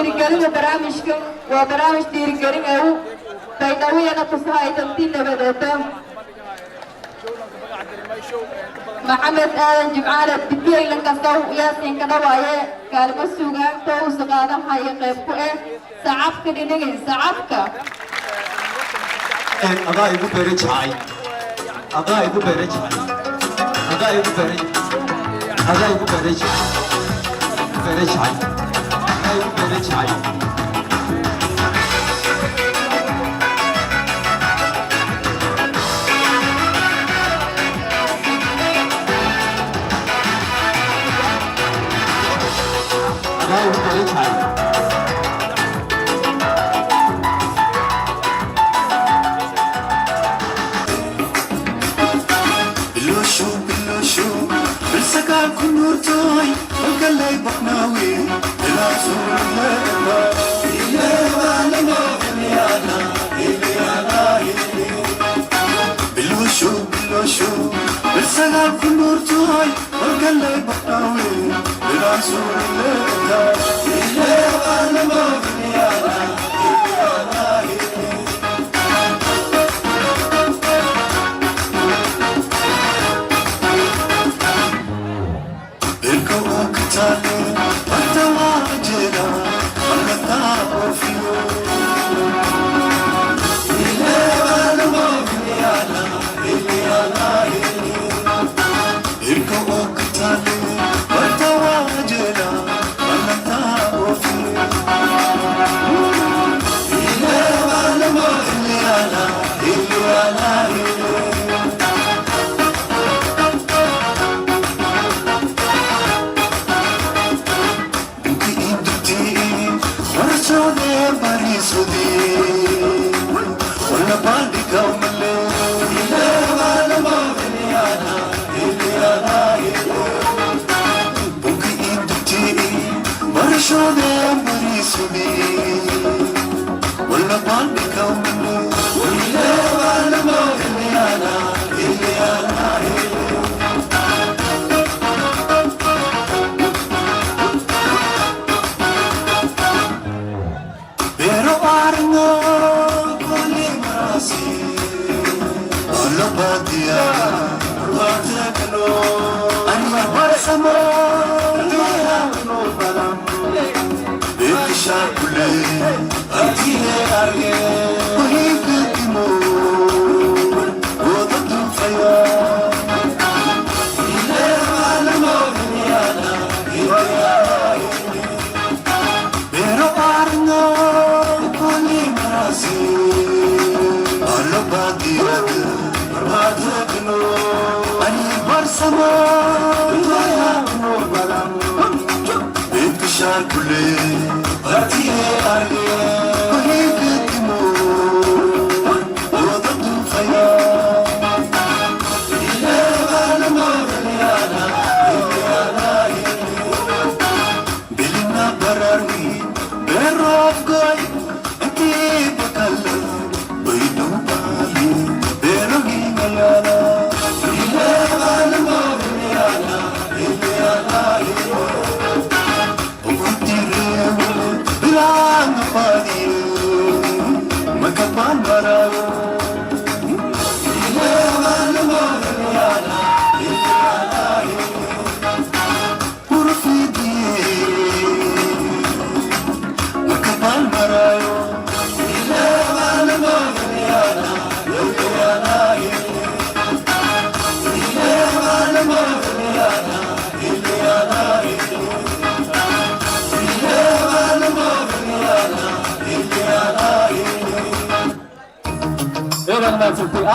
dhiirigelinta barnaamijkan waa barnaamij dhiirigelin ah baydhawiyana tusahay tantii nabadeeda maxamed aadan jimcaale dibiyaylan kastow yaasiin ka dhawaaye kaalmo suugaanta u saqaadahayo qayb ku ah sacabka dhinigin sacabka adaa igu beere jacay adaa igu beere jacay adaa igu beere adaa igu beere jacay beere jacay adaa igu beere jacay adaa igu beere jacay بالسكال كنور توي وقلي بحناوي إلى سور الله إلي وانا إليانا إليانا بالوشو بالوشو بالسكال كنور توي وقلي بحناوي إلى سور الله إلي وانا إليانا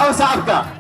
أو صعبك